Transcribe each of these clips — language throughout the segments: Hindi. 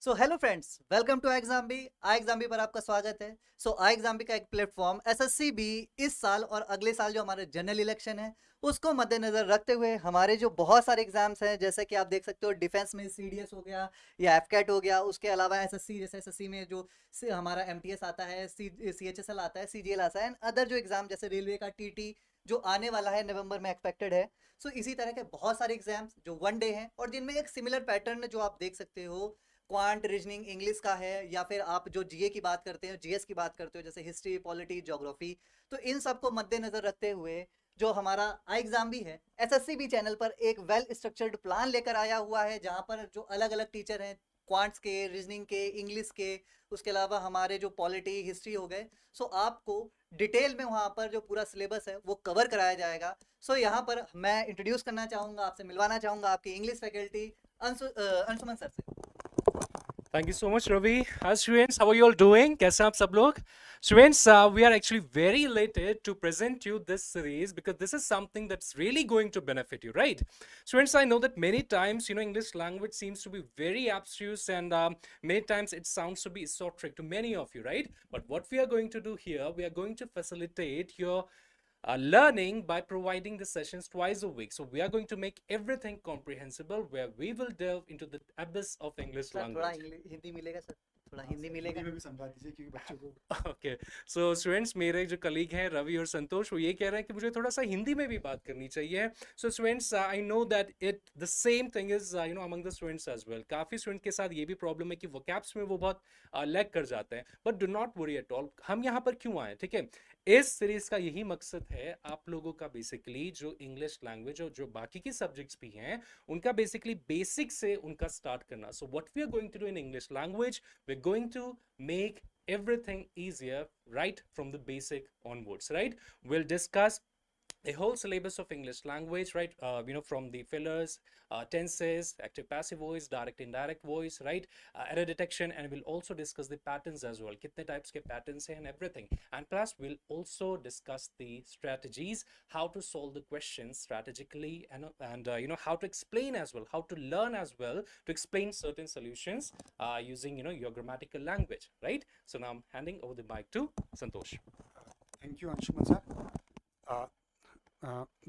So hello friends, welcome to Exambee. Exambee पर आपका स्वागत है। एग्जाम्बी का एक प्लेटफॉर्म एसएससी भी इस साल और अगले साल जो हमारे जनरल इलेक्शन है उसको मद्देनजर रखते हुए हमारे जो बहुत सारे एग्जाम्स हैं, जैसे कि आप देख सकते हो डिफेंस में सीडीएस हो गया या एफकेट हो गया, उसके अलावा एसएससी जैसे एसएससी में जो हमारा एमटीएस आता है, सीएचएसएल आता है, सीजीएल आता है, एंड अदर जो एग्जाम जैसे रेलवे का टीटी जो आने वाला है नवंबर में एक्सपेक्टेड है। इसी तरह के बहुत सारे एग्जाम्स जो वन डे हैं और जिनमें एक सिमिलर पैटर्न जो आप देख सकते हो, क्वांट रीजनिंग इंग्लिश का है, या फिर आप जो जीए की बात करते हो, जीएस की बात करते हो, जैसे हिस्ट्री, पॉलिटी, ज्योग्राफी। तो इन सबको मद्देनजर रखते हुए जो हमारा आई एग्जाम भी है, एसएससी भी चैनल पर एक वेल स्ट्रक्चर्ड प्लान लेकर आया हुआ है, जहां पर जो अलग अलग टीचर हैं, क्वांट्स के, रीजनिंग के, इंग्लिश के, उसके अलावा हमारे जो पॉलिटी, हिस्ट्री हो गए, आपको डिटेल में वहां पर जो पूरा सिलेबस है वो कवर कराया जाएगा। यहाँ पर मैं इंट्रोड्यूस करना चाहूंगा, आपसे मिलवाना चाहूंगा आपकी इंग्लिश फैकल्टी अंशुमन सर से। Thank you so much, Ravi. Hi, students. How are you all doing? कैसे हैं आप सब लोग? Students, we are actually very elated to present you this series because this is something that's really going to benefit you, right? Students, I know that many times, English language seems to be very abstruse and many times it sounds to be esoteric to many of you, right? But what we are going to do here, we are going to facilitate your learning by providing the sessions twice a week. So we are going to make everything comprehensible where we will delve into the abyss of English sir थोड़ा language. हिंदी मिलेगा सर, थोड़ा हिंदी सर मिलेगा। हिंदी में भी समझा दीजिए क्योंकि बच्चों को ओके, सो स्टूडेंट्स, मेरे जो कलीग हैं रवि और संतोष, वो ये कह रहे हैं कि मुझे थोड़ा सा हिंदी में भी बात करनी चाहिए. So students, I know that it the same thing is among the students as well. काफी स्टूडेंट के साथ ये भी प्रॉब्लम है कि वोकैब्स में वो बहुत लैग कर जाते हैं. But do not worry at all. हम यहाँ पर क्यों आए, ठीक है? इस सीरीज का यही मकसद है आप लोगों का बेसिकली जो इंग्लिश लैंग्वेज और जो बाकी की सब्जेक्ट्स भी हैं उनका बेसिकली बेसिक से उनका स्टार्ट करना. So what we are going to do in English language, we are going to make everything easier right from the basic onwards, right? We'll discuss the whole syllabus of English language, right? From the fillers, tenses, active passive voice, direct indirect voice, right? Error detection, and we'll also discuss the patterns as well. Kitne types ke patterns hai and everything. And plus we'll also discuss the strategies, how to solve the questions strategically, and how to explain as well, how to learn as well to explain certain solutions using your grammatical language, right? So now I'm handing over the mic to Santosh. Thank you Anshuman sir.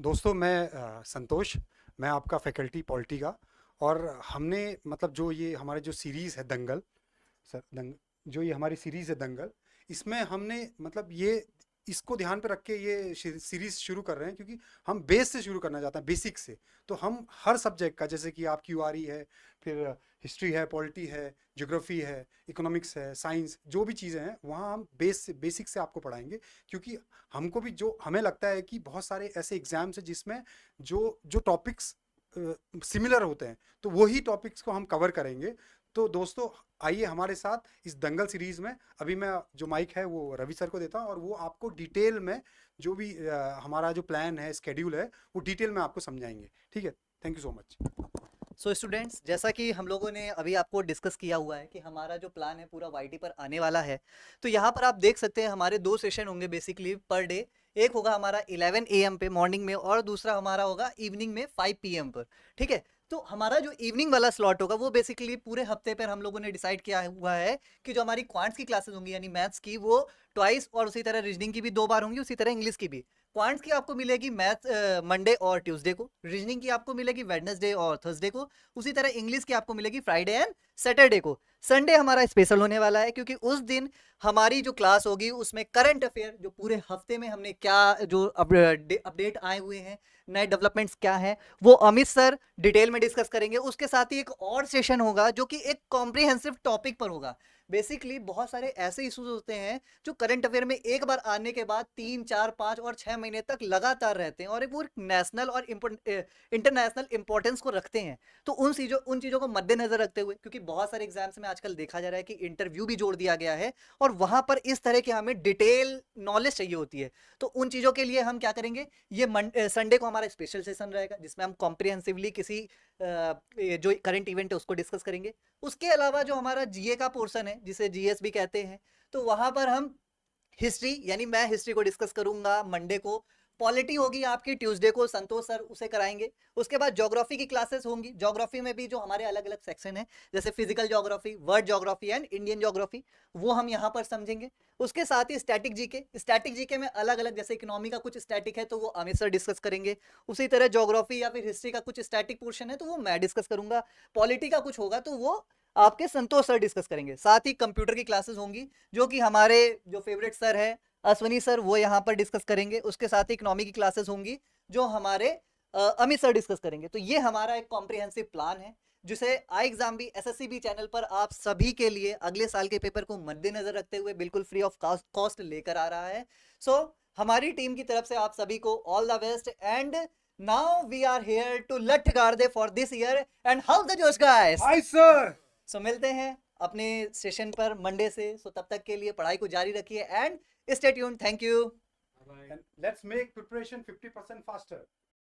दोस्तों मैं संतोष, मैं आपका फैकल्टी पॉलिटी का. और हमने मतलब जो ये हमारे जो सीरीज़ है दंगल सर, जो ये हमारी सीरीज़ है दंगल, इसमें हमने मतलब ये इसको ध्यान पे रख के ये सीरीज़ शुरू कर रहे हैं क्योंकि हम बेस से शुरू करना चाहते हैं, बेसिक से. तो हम हर सब्जेक्ट का, जैसे कि आपकी यूआरई है, फिर हिस्ट्री है, पॉलिटी है, ज्योग्राफी है, इकोनॉमिक्स है, साइंस, जो भी चीज़ें हैं वहाँ हम बेसिक से आपको पढ़ाएंगे. क्योंकि हमको भी जो हमें लगता है कि बहुत सारे ऐसे एग्जाम्स हैं जिसमें जो जो टॉपिक्स सिमिलर होते हैं, तो वही टॉपिक्स को हम कवर करेंगे. तो दोस्तों आइए हमारे साथ इस दंगल सीरीज़ में. अभी मैं जो माइक है वो रवि सर को देता हूँ और वो आपको डिटेल में जो भी हमारा जो प्लान है, स्केड्यूल है, वो डिटेल में आपको समझाएंगे. ठीक है, thank you so much. Students, जैसा कि हम लोगों ने अभी आपको डिस्कस किया हुआ है कि हमारा जो प्लान है पूरा वाईटी पर आने वाला है, तो यहाँ पर आप देख सकते हैं हमारे दो सेशन होंगे बेसिकली पर डे. एक होगा हमारा 11 AM पे मॉर्निंग में, और दूसरा हमारा होगा इवनिंग में 5 PM पर. ठीक है, तो हमारा जो इवनिंग वाला स्लॉट होगा वो बेसिकली पूरे हफ्ते पर हम लोगों ने डिसाइड किया हुआ है कि जो हमारी क्वांट्स की क्लासेस होंगी यानी मैथ्स की, वो ट्वाइस, और उसी तरह रीजनिंग की भी 2 बार होंगी, उसी तरह इंग्लिश की भी. क्वांट्स की आपको मिलेगी मैथ मंडे और ट्यूसडे को, रीजनिंग की आपको मिलेगी वेडनेसडे और थर्सडे को, उसी तरह इंग्लिश की आपको मिलेगी फ्राइडे एंड सैटरडे को. संडे हमारा स्पेशल होने वाला है क्योंकि उस दिन हमारी जो क्लास होगी उसमें करंट अफेयर, जो पूरे हफ्ते में हमने क्या जो अपडेट आए हुए हैं, नए डेवलपमेंट्स क्या हैं, वो अमित सर डिटेल में डिस्कस करेंगे. उसके साथ ही एक और सेशन होगा जो कि एक कॉम्प्रिहेंसिव टॉपिक पर होगा. बेसिकली बहुत सारे ऐसे इश्यूज होते हैं जो करंट अफेयर में एक बार आने के बाद 3, 4, 5 और 6 महीने तक लगातार रहते हैं और वो नेशनल और इंटरनेशनल इंपॉर्टेंस को रखते हैं. तो उन चीज़ों को मद्देनजर रखते हुए, क्योंकि बहुत सारे एग्जाम्स में आजकल देखा जा रहा है कि इंटरव्यू भी जोड़ दिया गया है और वहां पर इस तरह की हमें डिटेल नॉलेज चाहिए होती है. तो उन चीज़ों के लिए हम क्या करेंगे, ये संडे को हमारा स्पेशल सेशन रहेगा जिसमें हम कॉम्प्रिहेंसिवली किसी जो करंट इवेंट है उसको डिस्कस करेंगे. उसके अलावा जो हमारा जीए का पोर्शन है जिसे जीएस भी कहते हैं, तो वहां पर हम हिस्ट्री, यानी मैं हिस्ट्री को डिस्कस करूंगा मंडे को पॉलिटी होगी आपकी ट्यूसडे को, संतोष सर उसे कराएंगे। उसके बाद ज्योग्राफी की क्लासेस होंगी। ज्योग्राफी में भी जो हमारे अलग अलग सेक्शन है, जैसे physical geography, world geography and Indian geography, वो हम यहाँ पर समझेंगे। उसके साथ ही स्टैटिक जीके में अलग अलग, जैसे इकोनॉमी का कुछ स्टैटिक है तो वो अमित सर डिस्कस करेंगे। उसी तरह ज्योग्राफी या फिर हिस्ट्री का कुछ स्टैटिक पोर्शन है तो वो मैं डिस्कस करूंगा। पॉलिटी का कुछ होगा तो वो आपके संतोष सर डिस्कस करेंगे। साथ ही कंप्यूटर की क्लासेस होंगी जो कि हमारे जो फेवरेट सर है अश्वनी सर, वो यहाँ पर डिस्कस करेंगे। उसके साथ ही इकोनॉमी की क्लासेस होंगी जो हमारे अमित सर डिस्कस करेंगे। तो ये हमारा एक कॉम्प्रिहेंसिव प्लान है जिसे आई एग्जाम भी, एसएससी भी चैनल पर आप सभी के लिए अगले साल के पेपर को मद्देनजर रखते हुए बिल्कुल फ्री ऑफ कॉस्ट लेकर आ रहा है। सो हमारी टीम की तरफ से आप सभी को all the best and now we are here to लठगाड़े for this year and how the जोश गाइस। Hi sir. सो मिलते हैं अपने सेशन पर मंडे से। सो तब तक के लिए पढ़ाई को जारी रखिए and stay tuned. Thank you. Let's make preparation 50% faster.